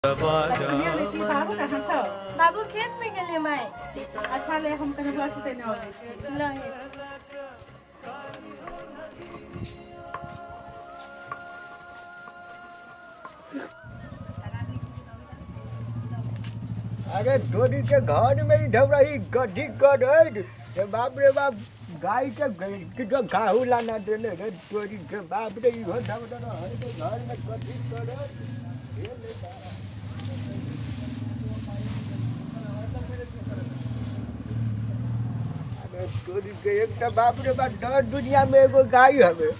बाबू कहाँ छ? बाबू खेत में गेले माई। अच्छा ले हम कने बस ते न आवे छी। ल हे। अरे धोनी के घर में ही ढब रही गड्ढी कर बाप रे बाप गाय के जो घाहू लाना देने रे धोनी के बाप रे इहो ढब रहा है तो घर में गड्ढी कर अरे धोनी के एक तो बाप रे बाप डर दुनिया में एगो गाय हवे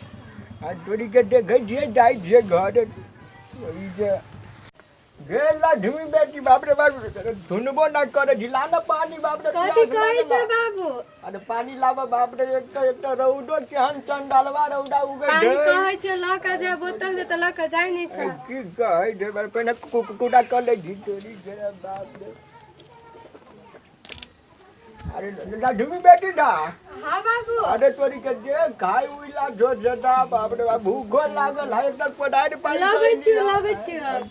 आ धोनी के देखे जे जाई जे घर ई जे गेला ढुई बेटी बाप रे बाप धुनबो ना करे ढिलाना पानी बाप रे कथि कहै छै बाबू? अरे पानी लावा बाप रे एक तो रौडो केहन चंडालवा रौडा उगे पानी कहै छै ल के जा बोतल में त ल के जाय नै छै। की कहै जे बार पहिने कुकुड़ा कर ले ढिटोरी गे बाप रे अरे ना ढुई बेटी दा हां बाबू। अरे तोरी के जे खाई उइला जो जदा बाप रे बाप भूखो लागल है तक पडार पानी लाबै छी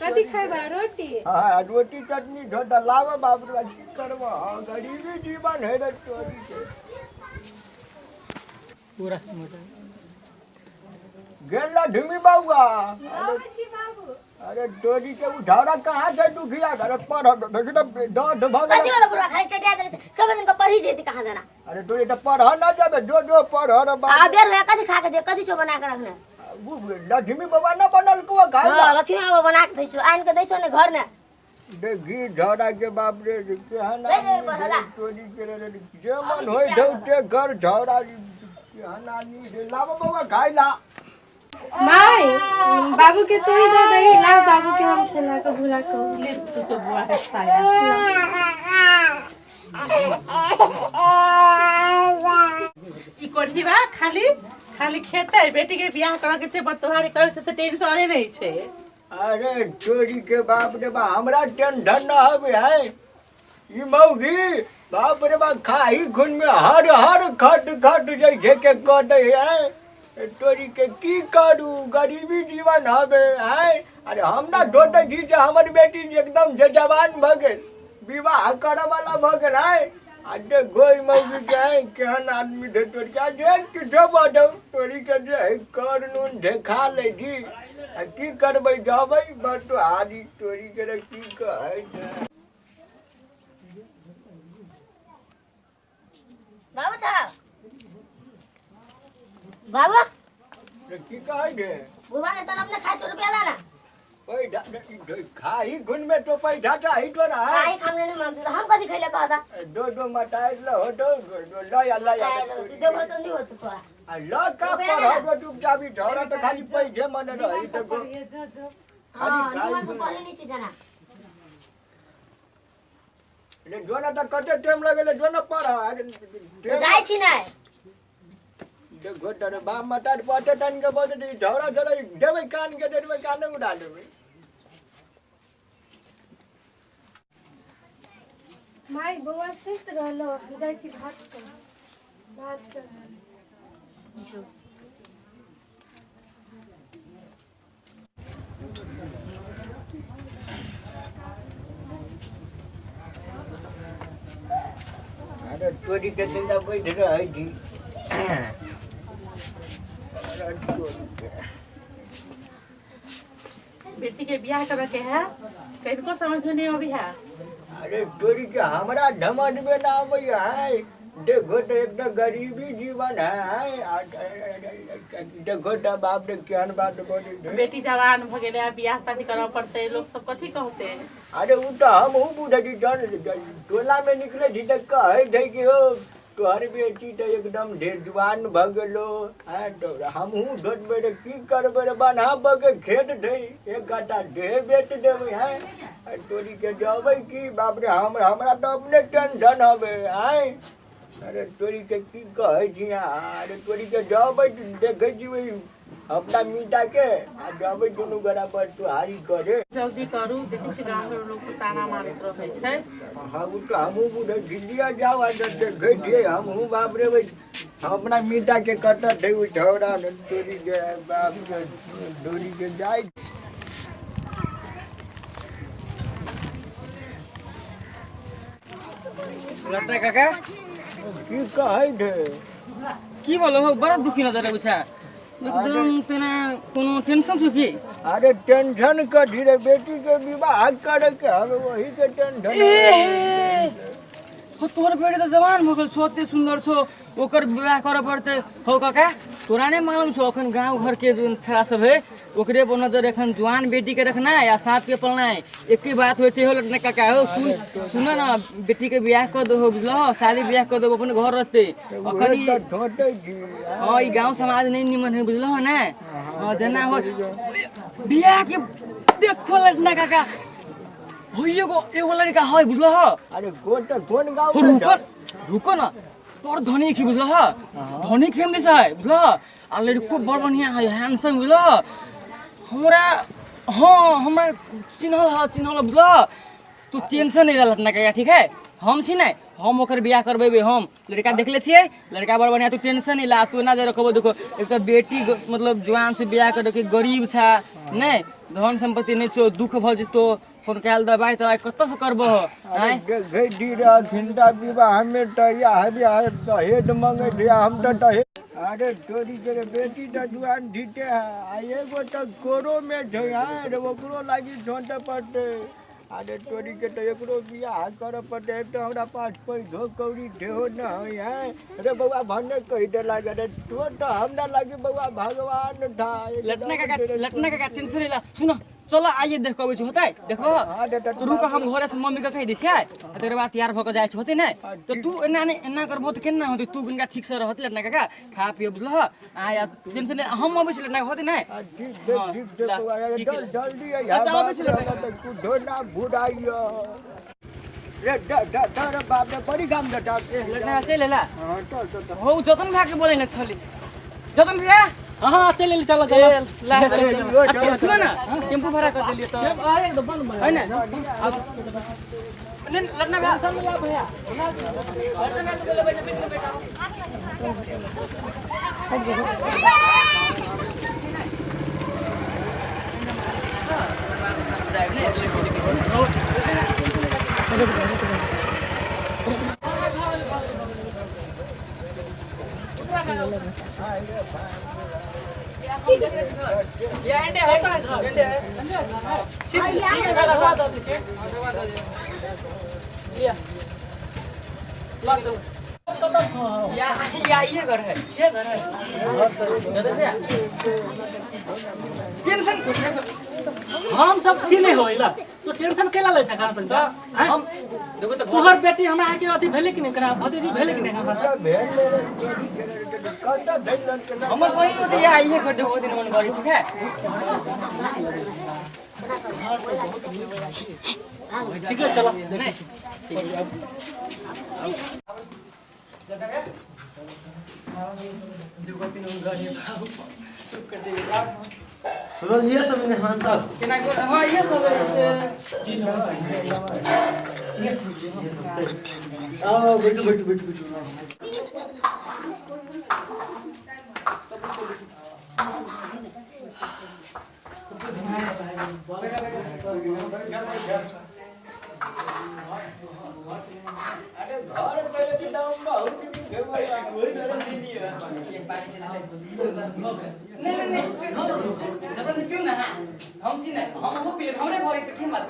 कथि खाइबा? रोटी। हां रोटी चटनी ढोडा लावा बाप रे की करबा गरीबी जीवन है रे तोरी के पूरा समझ गेला ढुमी बाबूआ लाबै छी बाबू। अरे तोरी के उठाड़ा कहां से तू खिया घर पर देखि त डॉट भग कथि वाला बुढ़वा खाली टटिया दे सब दिन को पढ़ी जेती कहां जाना? अरे तोरी त पढ़ ना जाबे जो पढ़ रे बाप आ बेर होया कथि खा के जे कथि छो बना के रखने? लक्ष्मी बाबा ना बनल को खाई हां लक्ष्मी बाबा बना के दै छो आन के दै छो ने घर ने दे घी झड़ा के बाप रे केहन ले जे पढ़ा तोरी के रे जे मन होय धौते घर झड़ा केहन आदमी रे लावा बाबा खाई ला माई बाबू के तोड़ी दो दही ला बाबू के हम खिला के भुला के तू सब बुआ के खाया। ई कोठी बा खाली खाली खेते बेटी के बियाह करा के छे बर्तवारी करे से टेंशन नहीं छे। अरे चोरी के बाप रे बा हमरा टेंशन ना हवे है ई मौगी बाप रे बा खाही खून में हर खट जैसे के कटे है तोरी के की करू गरीबी जीवन हवे है अरे हमरा छोटे जी से हमर बेटी एकदम जवान भ गेल विवाह करे वाला भ गेल है आज गोई मौगी के है केहन आदमी ढे तोरी के जे किछो बाजो तोरी के जे कर नून देखा ले जी आ की करबै जाबै बट हारी तोरी के रे की कहै छै बाबू साहब बाबू रे की कहै रे बुढ़वा ने तन अपने खाए 100 रुपया दाना ओए खाही गुन में तो पैसा चाही तो रहा आई हमने नहीं मांगते हम कथि खइले कहता दो मटाई लो हो दो ला या देबो तो नहीं होत तोरा अल्लाह का पर हो चुपचाप झोरा तो खाली पैसे मन रही तो हां निमन से पढ़े नहीं छी जाना रे जोना त कते टाइम लगेले जोना पर जाय छी नै देखो तेरे बाप मटार पाटे टन के बोल दे झोरा देबे कान के देबे कान उड़ा देबे माई बउआ सुत रहलो जाय छी भात कर जो अरे तोरी के जिंदा बैठ रही थी बेटी के बियाह करे के है कइको समझ में नहीं आवी है। अरे तोरी के हमरा ढमन में ना आवे है देखो तो एकदम गरीबी जीवन है देखो तो बाप रे केहन बात बोली बेटी जवान भ गेले बियाह शादी करवा पड़ते लोग सब कथि कहते? अरे उ तो हम बुझे छी जान टोला में निकले छी त कहे छै कि हो तोहर बेटी तो एकदम ढेर जवान भ गेलो है तो हमहू ढोटबे रे की करबे रे बनाब के खेत ढे एक गटा ढे बेच देबे है तोरी के जबै की बाप रे हमरा तो अपने टेंशन हवे है अरे तोरी के की कहै छी अरे तोरी के जबै देखै छी वही अपना मीटा के आ जबै दुनु गरा पर तुहारी करे जल्दी करू देखै छी गांव घर लोग सब ताना मारत रहै छै। हम तो हमहू बुढ़े दिल्लिया जाओ आ देखै छियै हमहू बाप रे भाई अपना मीटा के कटा थे उठौरा तोरी के बाप के डोरी के जाय लट्टा काका की कहै ढे की बोलो हो बड़ा दुखी नजर आबै छ एकदम तेना कोनो टेंशन छ की अरे टेंशन कथी रे बेटी के विवाह करे के हवे वही के टेंशन हो तोहर बेटी त जवान भ गेल छो एते सुंदर छो ओकर विवाह करे पड़ते हो काका तोरा नहीं मालूम छो अखन गांव घर के जो छड़ा सब है ओकरे पर नजर एखन जवान बेटी के रखना है या सांप के पलना है एक ही बात होय छै हो लटना काका हो तू सुन ना बेटी के बियाह कर दो हो बुझलो शादी बियाह कर दो अपन घर रहते अखन ई छोटे जी हां ई गांव समाज नहीं निमन है बुझलो ना जना हो बियाह के देखो लटना काका हो एगो लड़का है बुझलो हो अरे कोन गाँव हो रुको ना और धनी की बुझलो हो धनी फैमिली से है बुझलो आ लड़को बड़ बढ़िया है हैंडसम बुझलो हमरा हाँ हमरा चिन्हल बुझलो तू टेंशन नहीं लटना काका ठीक है हम छी नहीं हम ओकर बियाह करबेबे हम लड़का देख ले छिए लड़का बड़ बढ़िया तू टेंशन नहीं ला तू ना जे रखबो देखो एक तो बेटी मतलब जवान से बियाह कर के गरीब छा नहीं धन संपत्ति नहीं छो दुख भ जतो फोन काल दबाई तो कत से करबो हैं गड्डी रा खिंदा विवाह में त या दहेज मांगे रे हम त दहेज अरे तोरी के बेटी त जुआन ठीटे है एगो त कोरो में छै है रे ओकरो लागी छोटे पड़ते अरे तोरी के तो एकरो बियाह कर पड़ते तो हमरा पास पैसो कौड़ी देहो न है रे बउआ भन्ने कहि दे लागे रे तो हमरा लागी बउआ भगवान था लटना का टेंशन ला सुनो चलो आइए देखो अबै होतै देखो तू रुक हम घरे से मम्मी के कहि दै छियै तेरे बात तैयार भ के जाय होतै नै तो तू एना करबो त केना होतै तू बिनका ठीक से रहत लटना काका खा पियो बुझलो आया टेंशन हम अबै छी लटना होतै नै ठीक जल्दी अच्छा अबै छी लटना तू ढोना बुडाइयो रे डर बाप रे बड़ी गाम डटा लटना चल ला हां चल हो जतन भा के बोलै न छली जतन भैया हाँ चल चलो सुन ना टेम्पू भाड़ा कर दिलिए तो है ना अब लड़ना भैया संग ला भैया ये घर है टेंशन हम सब छीने होइला तो टेंशन केला ले छका अपन हम देखो तो तोहर बेटी हमरा आके अथी भेले कि नहीं करा भतीजी भेले कि नहीं हमरा हमर कोई तो ये आइए कर दो दिन मन करी ठीक है ठीक है चलो सूरज ये सब ने हां साहब केना हां ये सब आओ बैठो घर पहले के दाम बहुत नहीं जतन क्यों ना हम सी ना हम हो पिए हमरे घरे त के बात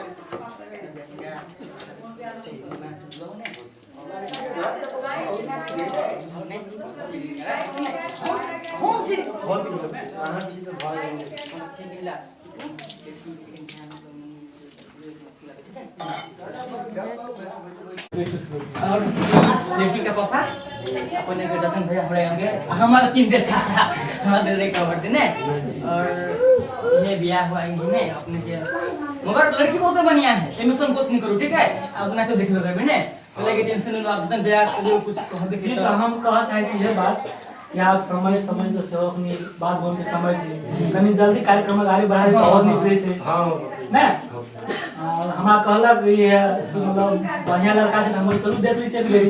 और लड़की का पापा अपने के जतन भैया हो रहेंगे हमारा चिंता था हमारे दिल का बढ़ते ने और ये बियाह हुआ है अपने के मगर लड़की बहुत बढ़िया है एमिशन कुछ नहीं करो ठीक है अपना तो देखबे करबे ने लगे टेंशन न आप जतन बियाह के कुछ कह दे जी तो हम कह चाहे छी ये बात कि आप समय जो सेवक ने बात बोल के समय छी कनी जल्दी कार्यक्रम आगे बढ़ाए तो और निकले थे हां ना हमरा कहलक ये मतलब बढ़िया लड़का से हम जरूर देख ली से भी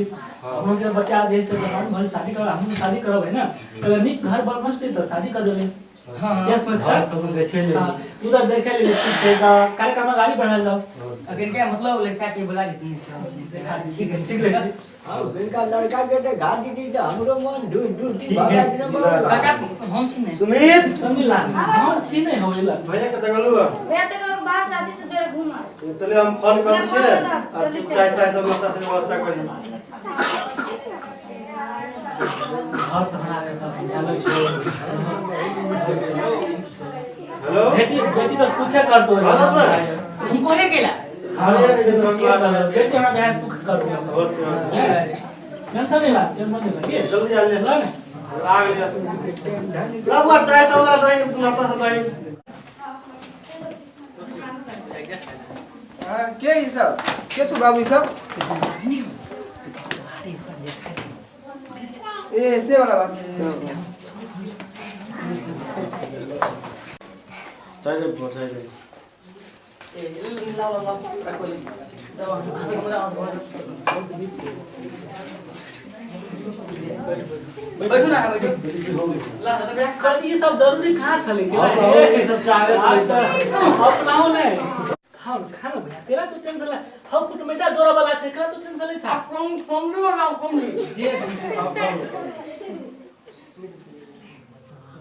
हम के बच्चा जैसे हम शादी कर हम शादी करब है ना तो निक घर बनते तो शादी कर देबे हाँ यस में हाँ सब देखे ले हां उधर देखे ले ठीक है तो कार्यक्रम में गाड़ी बढ़ा जाओ अगर क्या मतलब लड़का के बुला देती ठीक है हाँ बिनका लड़का के तो गाड़ी दी तो हमरो मन दूर दूर ठीक है। काका हम सुने सुमित सुनीला हां सीने होइला भैया कत गलु भैया तो बाहर शादी से बेर घुमा तले हम फोन कर छे आ तू चाय चाय तो नाश्ता से व्यवस्था करी घर तो हमारा हेलो हेलो बेटी बेटी तो सुखे कर दो हेलो सर तुमको ले गेला अरे बेटी हमारा बहन सुख कर दो बहुत टेंशन नहीं ला के जल्दी आ ले ला ने आ गया बाबू चाय सब ला दई नाश्ता सब दई के ई सब के छु बाबू ई सब ए से वाला बात चाय दे चाय दे ए ला रखो दवा बैठो ना बैठो ला दादा कर ये सब जरूरी कहां चले के ये सब चाय अपनाओ ने खाओ खाना भैया तेरा तो टेंशन ले हम कुट मैदा जोरा वाला छे का तो टेंशन ले छा from ना from जे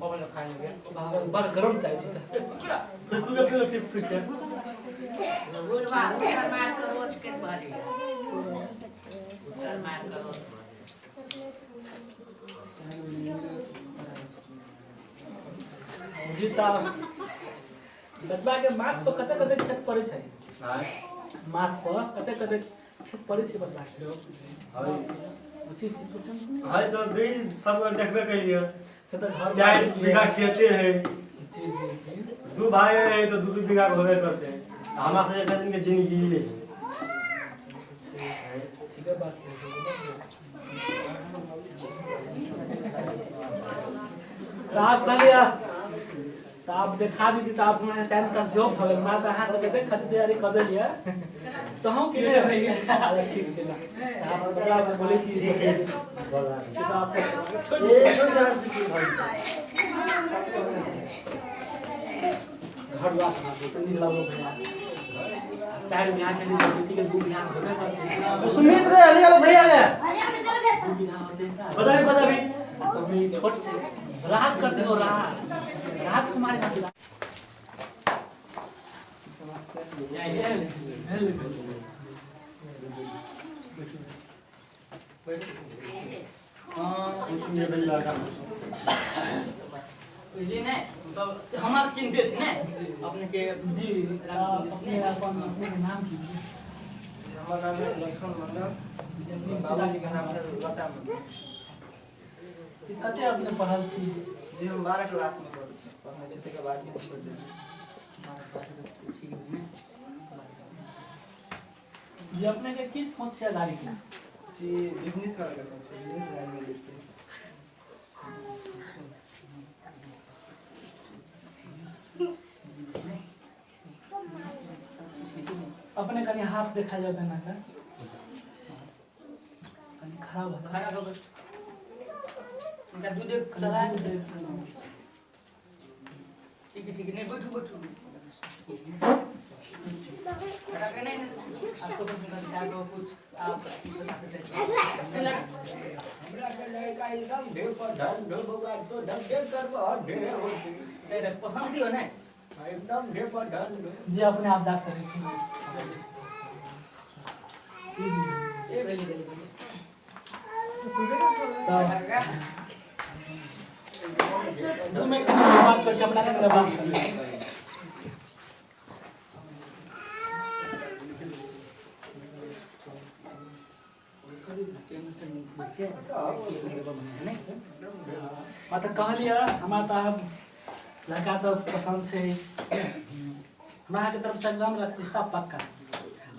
ओवन खाएंगे बड़ गरम चाय छी त फिर से बुढ़वा मार कर रोज के भरी मार करो जी ता बचबा के माथ पर कते खेत पड़े छै माथ पर कते खेत पड़े छै बचबा के हाय उसी से टूटन हाय तो दिन सब देखबे के लिए से तो घर 4 बीघा खेते है जी दो भाई है तो 2 बीघा होबे करते हैं हमरा से एक दिन के जिंदगी ले ठीक है बात है आप भैया तो आप दिखा दी तो आप हमारे सैन का जोक था मैं तो हाथ देखे खरीदारी कर दिया तो हम कि नहीं अरे ठीक है आप बता के बोले कि हिसाब से घर बात ना तो नहीं लगो भैया चार बिहान के लिए ठीक है 2 बिहान होगा सुमित रे अली भैया ने अरे हमें चल गए 2 बिहान होते हैं बता भी तो मैं छोट से राज करते हो राजकुमार का पिता सुनिए भैया का ये ने तो हमारा चिंते से ने अपने के जी अपने अपने के नाम की हमारा नाम है लक्ष्मण मंडल बाबूजी का नाम है लता मंडल कते अपने पढ़ल छी जी हम 12 क्लास में पढ़ने छी तके बाद में छोड़ देली जी अपने के की सोच से गाड़ी की जी बिजनेस वाला का सोचे बिजनेस लाइन में देखते हैं अपने कनी हाथ देखा जाए ना का कनी खराब है खाना खा इनका दूध चला ठीक है नहीं बैठो अगर नहीं आपको तो चाय को कुछ आप एकदम ढेर पर धन ढो बगा तो ढेर करबो ढेर होती पसंद की हो ना एकदम ढेर पर धन जी अपने आप जा सकते छी ये बेली तो 2 मिनट के बात कर अपना के बात कर मतलब कहलिए हमारा तो लड़का तो पसंद से हमारा के तरफ से एकदम रिश्ता पक्का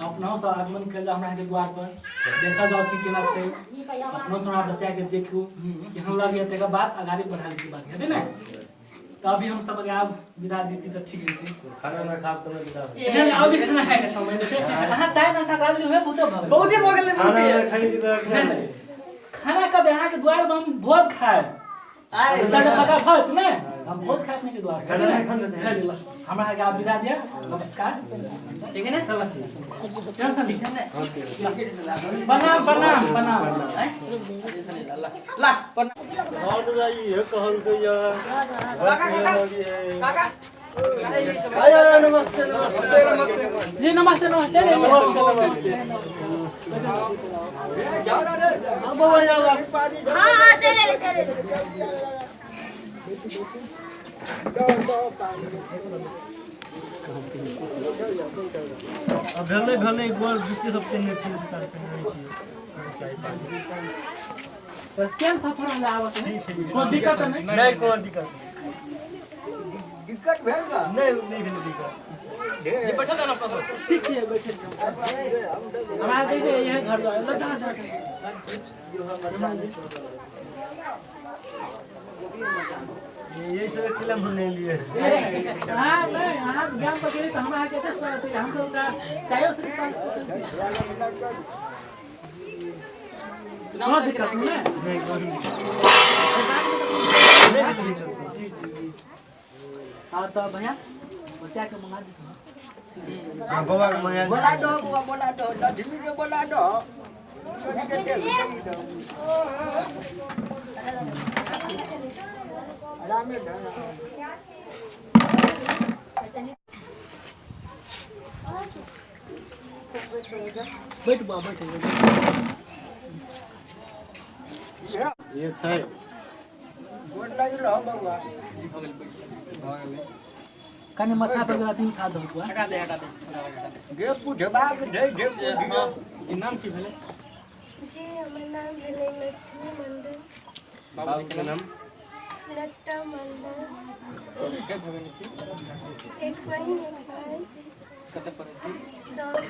अपना से आगमन कर हमरा के द्वार पर देखा जाओ कि केना छै अपनो से हमरा बच्चा के देखू कि हम लगे तक बाद आगाड़ी बढ़ाने की बात है ना तो अभी हम सब के आप विदा देती तो ठीक है खाना ना खा तो बिता नहीं अभी खाना खाए के समय से हां चाय नाश्ता करा दिलु है बहुत भगल बहुत ही बगल में खाना खाई तो खाना कब यहाँ के द्वार पर हम भोज खाए आए उसका पका फल ना हम भोज खाने के द्वार हमारा आगे आप विदा दिया नमस्कार ठीक है ना चलो चल सा दीजिए प्रणाम प्रणाम प्रणाम ला और तो भाई ये कहल के यार काका आया नमस्ते नमस्ते नमस्ते जी नमस्ते नमस्ते नमस्ते हम बाबा जाओ हाँ हाँ चले अब भेले एक बार जिसके सबसे नेचर कार्यक्रम नहीं थी चाय पानी बस क्या सफर में आवत है कोई दिक्कत नहीं नहीं कोई दिक्कत दिक्कत भेल ना नहीं भेल दिक्कत जी बैठो ना अपना ठीक है बैठे हमारा दीजिए ये घर दो लगा जा ये सब फिल्म हमने लिए हां नहीं हां ज्ञान पकड़ी तो हमरा के स्वागत है हम लोग का चायो से स्वागत ना दिक्कत नहीं नहीं कोई नहीं हां तो भैया बच्चा के मंगा दी हां बाबा के मंगा बोला दो बुआ बोला दो धीमी से बोला दो आराम में बैठ बा बैठ ये छै गोड़ लग रहा बाबा कने माथा पर दिन खा दो बुआ हटा दे गे पूछबा के दे दे हां ई नाम की भेले जी हमर नाम भेलै लक्ष्मी मंडल बाबू के नाम लट्टा मंडल क्या भगनी थी एक बहन एक भाई कते पर थी 10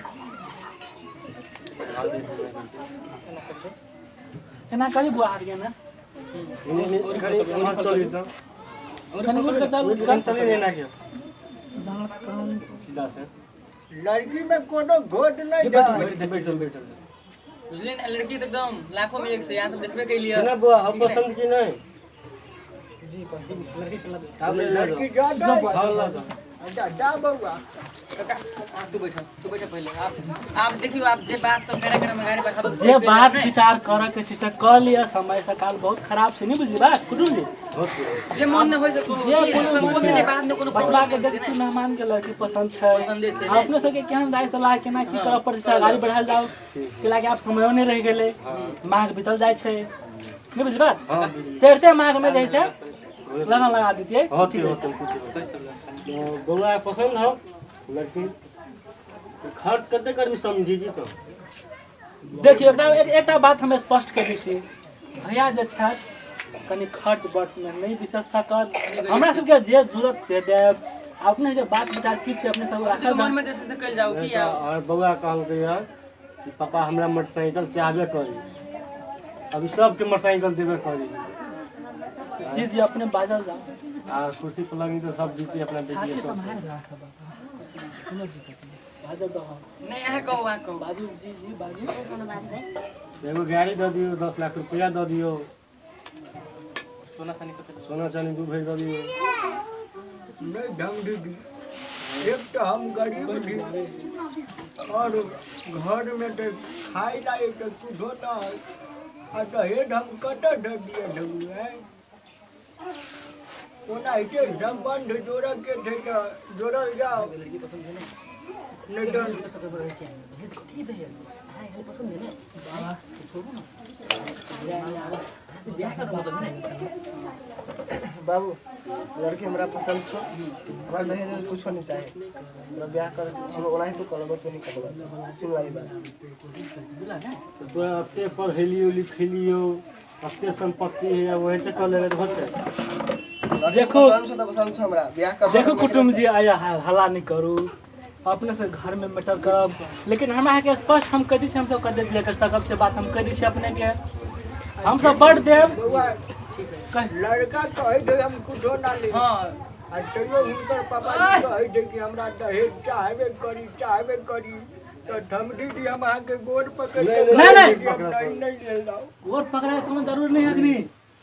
केना करी बुआ हाथ गया ना नहीं खड़ी वहां चली तो और कने बोल के चल चली नहीं ना के दांत कान सीधा से लड़की में कोनो घोट नहीं बैठ है बैठ चल बुझलिन लड़की तो एकदम लाखों में एक से यहाँ सब देखबे के लिए ना बुआ हम पसंद की नहीं जी बस लड़की के लगे आप लड़की जा दो अच्छा जा बाबा तू बैठो पहले आप देखियो आप जे बात सब करे करे मंगाने पर खबर जे बात विचार कर के छी से कर लिया समय से काल बहुत खराब से नहीं बुझली बात कुटुम जी जे मन न होय से कोनो जे संकोच ने बात में कोनो बचवा के देखी मेहमान के लड़की पसंद छै पसंदे छै अपने सबके केहन राय सलाह केना की करब पर से गाड़ी बढ़ाल जाओ केला के आप समयो नहीं रह गेले माघ बीतल जाय छै नहीं बुझली बात चढ़ते माघ में जैसे लगा दीजिए होती बउआ पसंद हो लड़की खर्च कते करबी समझी जी तो देखिए एकटा बात हम स्पष्ट कर दै छी भैया जे छै कनी खर्च वर्ष में नहीं बिसर सकत हमरा सबके जे जरूरत से देब अपने जे बात विचार की छै अपने सब राखल मन में जैसे से कल जाओ की और बउआ कहल के यार कि पापा हमरा मोटरसाइकिल चाहबे करी अभी सबके मोटरसाइकिल देबे करी जी जी अपने बाजल जाओ आ कुर्सी पर लगी तो सब जीती अपना देखिए सब बाजल जाओ नहीं है कहो बाजू जी जी बाजू एगो गाड़ी दे दियो 10 लाख रुपया दे दियो सोना चांदी कते सोना चांदी दू भरी दे दियो नहीं ढंग दीदी एक तो हम गरीब थी और घर में तो खाई लायक तो कुछ होता है और दहेज हम कटा दे दिए ढंग है कोना ऐसे संबंध जोड़ के थे जोड़ल जाओ नहीं तो बाबू लड़की हमरा पसंद छो हमरा दहेज कुछ नहीं चाहे हमरा ब्याह करे छी ओनाही तो करबो तो नहीं करबो सुन लाई बात तो अपने पढ़ेलियो लिखलियो अपने संपत्ति है वही से कर लेबे तो होते देखो पसंद छो हमरा ब्याह कर देखो कुटुम जी आया हल्ला नहीं करू अपने से घर में मैटर करब लेकिन हमरा के स्पष्ट हम कह दी हम सब कह दे सकब से बात हम कह दी अपने के हम सब बढ़ देव लड़का कहे थे हम कुछ ना ले हां आ तैयो हुनकर पापा कहे थे कि हमरा दहेज चाहबे करी तो धमकी दी हम आहाँ के गोड़ पकड़ के नहीं ले जाओ गोड़ पकड़ा कोनो जरूर नहीं अग्नि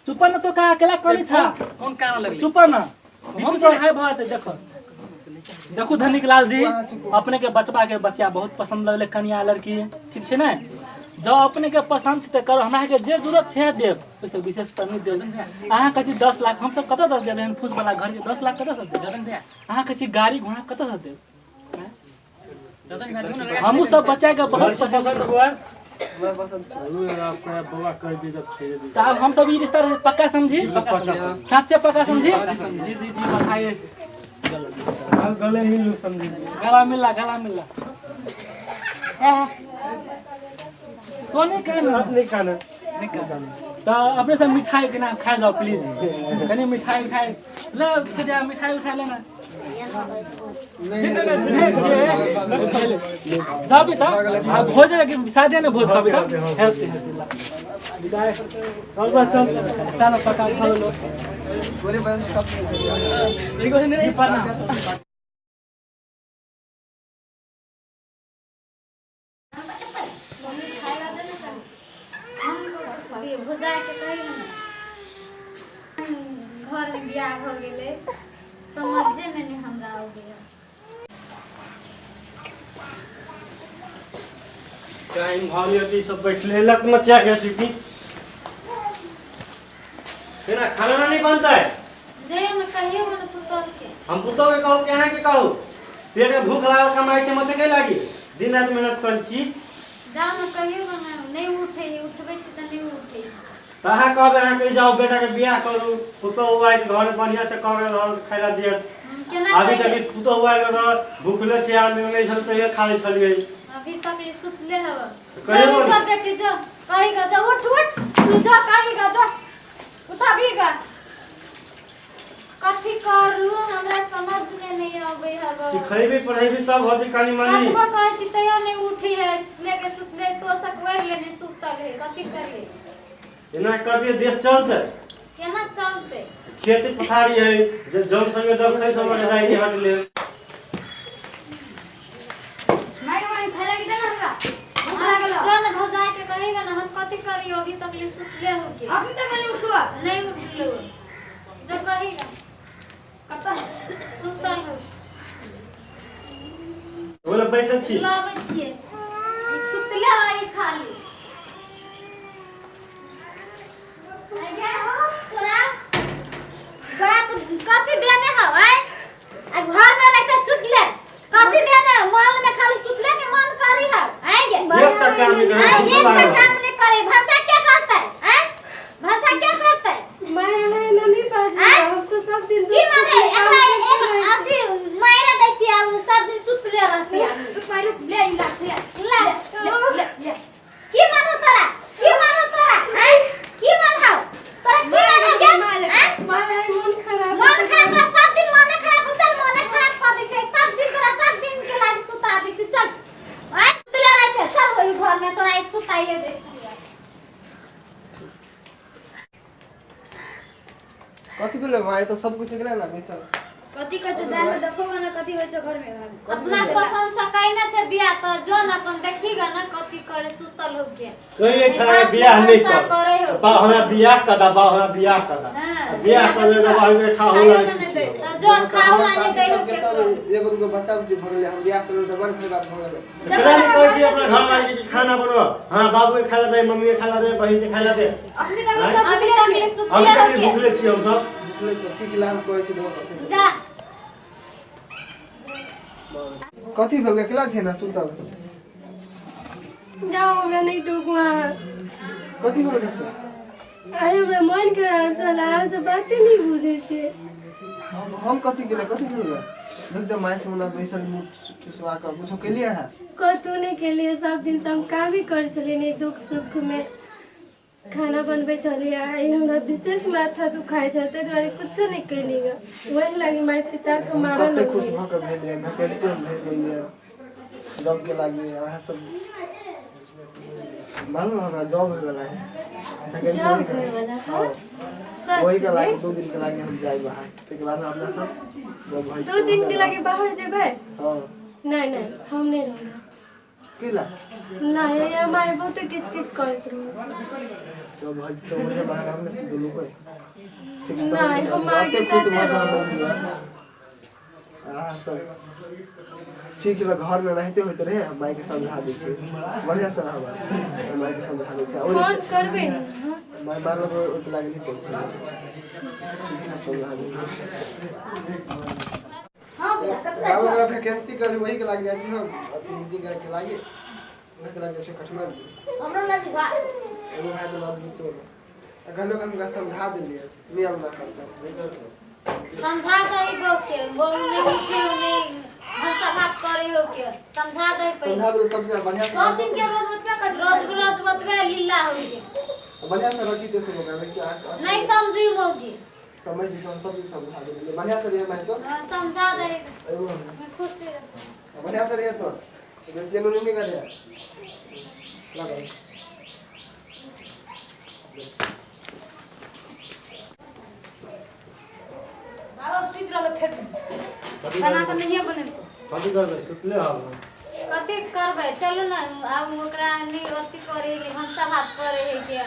चुप न तो का अकेला करी छा कौन काना लगी चुप न हम सब है भारत देखो देखो धनिक लाल जी अपने के बचबा के बच्चा बहुत पसंद लगले कन्या लड़की ठीक छै ना जो अपने के पसंद छै त करो हमरा के जे जरूरत छै देब ओसे विशेष पर नहीं देब अहाँ कहै छी 10 लाख हम सब कत दस देब एहन फूस वाला घर के 10 लाख कत से देब अहाँ कहै छी गाड़ी घोड़ा कत से देब हमहू सब बच्चा के बहुत पसंद हुआ मैं पसंद छो आपका बउआ कह दी जब छेड़ दी त हम सब ई रिश्ता पक्का समझी सच्चे पक्का समझी जी जी जी बताइए गले मिल समझी गला मिला तो नहीं कहना नहीं खाना तो अपने से मिठाई के ना खा जाओ प्लीज कनी मिठाई उठाई ले सजा मिठाई उठा लेना जा बेटा अब भोज के शादी ने भोज का बेटा हेल्थ विदाई चलो पका खा लो पूरे बस सब एगो से नहीं पढ़ना भुजाए के कही घर में बियाह हो गेले समझे में नहीं हमरा हो गया टाइम भालियती सब बैठले लत मचिया गया सीटी ना खाना नहीं बनता है जे में कहियो मन पुतल के हम पुतो के कहू के यहाँ के कहू पेट में भूख लागल कमाई से मत के लागी दिन रात मेहनत कर छी जाओ न कहियो न नहीं उठे उठबे से त नहीं उठे तहाँ कहबे अहाँ के जाओ बेटा के बियाह करू पुतो हुआ घर बढ़िया से कहबे घर खाइला दिय केना अभी तक पुतो हुआ के भूखले छे आ नहीं छल त खाली छलिए अभी तक सुतले हव कहियो जा बेटी जा कहीं का जा उठ तू जा कहीं का जा उठा भी का कथी करू हमरा समझ में नहीं आवे हव सिखैबे पढ़ैबे तब होती काली मानी अब कहै छी तैयो नहीं उठी है लेके सुतले तो सकवैर लेने सुतल है कथी करिए एना कभी देश चलते केना चलते खेती पथारी है जन संगे जब खै समझ जाई हट ले माई खाला की देना हमरा भूख लागल जन भोजाए के कहेगा ना हम कथी करियो अभी तक ले सुतले हो के अभी तक नहीं उठलो नहीं उठलो जो कहेगा कत सुतल हो बोले बैठल छी लावे छिए ई सुतले आई खाली आगे हो तोरा गड़ा कथी देने हवै आ घर में रह सुतले कथी देने मॉल में खाली सुतले के मन करी है आगे एक तक काम नहीं करे एक तक काम नहीं करे भाषा क्या करता है भाषा क्या करता है मैं नहीं पास हम तो सब दिन की माने एकरा एक आदि मायरा दै छी आ सब दिन सुतले रहती है सुपारी ले इला ले की मानो तोरा हैं की मान हाउ तोरा की मानो के माय मन खराब तोरा सब दिन मन खराब चल मन खराब कर दै छै सब दिन तोरा सब दिन के लाग सुता दै छै चल हैं सुतले रह छै चल ओई घर में तोरा सुताइए दै छी कथी बोले माय तो सब कुछ निकले ना मिसल कथी कहते जाने देखोगा ना कथी होय छै घर में भाग कथी अपना भेलै? पसंद से कहना छै बियाह तो जोन अपन देखीगा ना कथी करे सुतल हो के कहिए छड़ा बियाह नहीं कर बा हमरा बियाह कदा बा हमरा बियाह कदा हां बियाह करे जब आगे खाओ तो जो खाओ ना नहीं दे हो सबके के सब एगो दुगो बच्चा बुच्ची भरले हम बियाह करले त बड़ बड़ी बात भ गेलै कदा नहीं कोई छी अपना घर वाले की खाना बनो हां बाबू के खाला दे मम्मी के खाला दे बहिन के खाला दे अपने तक सब अभी तक ले हम सुतले हो कभी के भूखले छी हम सब निकले छै ठीक लाम कहै छै देखो कथी जा कथी भेल केला छै ना सुतल जाओ हमरा नहीं टोकुआ कथी भेल के से आई हमरा मन खराब छला आज बातें नहीं बुझे छे हम कथी केले कथी भेल देख दे माय से मना बैसल मुठ सुआ के कुछो के लिए है कतौ नहीं के लिए सब दिन तो हम काम ही कर चले नहीं दुख सुख में खाना बनबे चली आई हमरा विशेष माथा दुखाई छते द्वारे कुछो नहीं कैलीगा वही लगी माय पिता के मारल कते खुश भ के भेल है वैकेंसी में भेल गई है जॉब के लागी वह सब मालूम हमरा जॉब हो गेला है वैकेंसी जॉब वही होए वाला हां सच वही के लागी में? 2 दिन के लागी हम जाई बाहर के बाद में अपना सब जॉब भाई 2 दिन के लगे बाहर जेबे हां नहीं हम नहीं रहना किला नहीं ये माई बहुत किच किच करत रहो तो भाई तो उनके बाहर हमने से दोनों को नहीं हम आगे साथे रहो हां सब ठीक है घर में रहते होते रहे हम माई के समझा दे छे बढ़िया से रहबा माई के समझा दे छे फोन करबे माई बार लोग लागे नहीं टेंशन ठीक है समझा दे हां भैया कतरा अब वैकेंसी कर वही के लाग जाय छे हम अथी मीटिंग के लागे वही के लाग जाय छे काठमांडू हमरो लज भाई एगो भाई तो लाद तो अगर लोग हमका समझा देलिए नियम ना करता समझा दही के वो नहीं भाषा बात करे हो के समझा दही पहले समझा दो सबसे बढ़िया सब दिन के रोज रुपया का रोज बतवे लीला हो जे बढ़िया से रखी ते सब कर कि नहीं समझी मौगी समझ जी हम सब समझा देलिए बढ़िया से रहे मैं तो समझा दही एगो मैं खुश से रहूं बढ़िया से रहे तो वैसे नो नहीं करे लगा बाबा सुइत रहल फेट खाना तो नहीं बने कथी करबै सुतले हम कथी करबै चलू ना अब ओकरा नहीं अथी करे के भंसा भात करे है के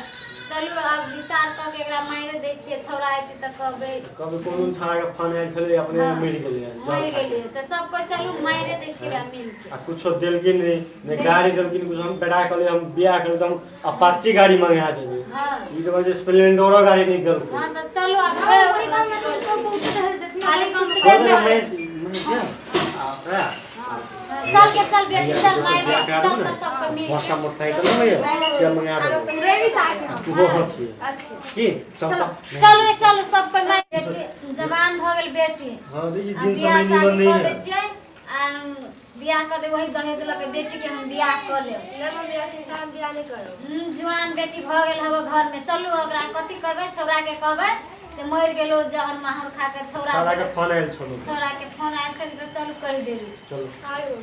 चलू अब विचार क के एकरा मारे दै छियै छौरा आइते त कहबै कभी कोनो छाड़ा के फोन आयल छले अपने मिल गेलिए मर गेलिए से सब को चलू मारे दै छियै एकरा मिल के आ कुछो देलकिन नहीं ने गाड़ी देलकिन कुछ हम बेटा कहले हम बियाह कर हम अपाची गाड़ी मंगा देबे हां ई के वजह स्प्लेंडर गाड़ी नहीं देलको हां त चलो अब वही बात में तो बहुत देती खाली कम से चल के चल बेटी चल मार दे चल त सबको मिल के वाका मोटरसाइकिल में क्या मंगा दे रेवी साथ तू वो होती अच्छा की चलो चलो चलो सबको मार बेटी जवान भ गेल बेटी हां देखी अब दिन बियाह समय निमन शादी नहीं कर दे है छियै बियाह कर दे वही दहेज लके बेटी के हम बियाह कर ले लेमन बियाह के काम बियाह नहीं करो जवान बेटी भ गेल हबो घर में चलू ओकरा कथि करबै छौरा के कहबै से मर गेलो जहर माहौर खा के छाड़ा के फोन आयल छलो छौरा के फोन आयल छल त चलू कहि देबी चलो आयो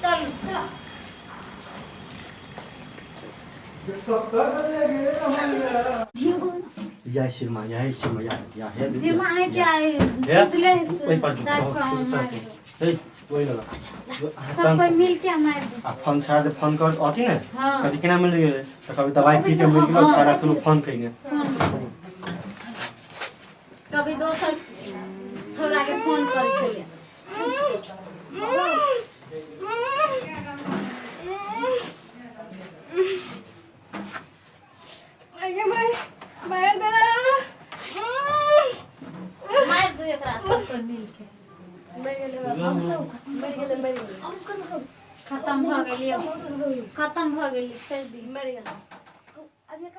चलू चल या शिरमा या है सिरमा है क्या है सुतले ए कोई लगा सब कोई मिल के हमारे आ फोन छाड़ा दे फोन कर आती ना हां कभी केना मिल गेले तो कभी दवाई पी के मिल गेलो छाड़ा थोड़ा फोन कइने कभी दोसर छौरा के फोन करे छले आगे मार दे मार दू एकरा सब कोई मिल के खत्म भ गेलियो छोड़ दी मर गेल अब ये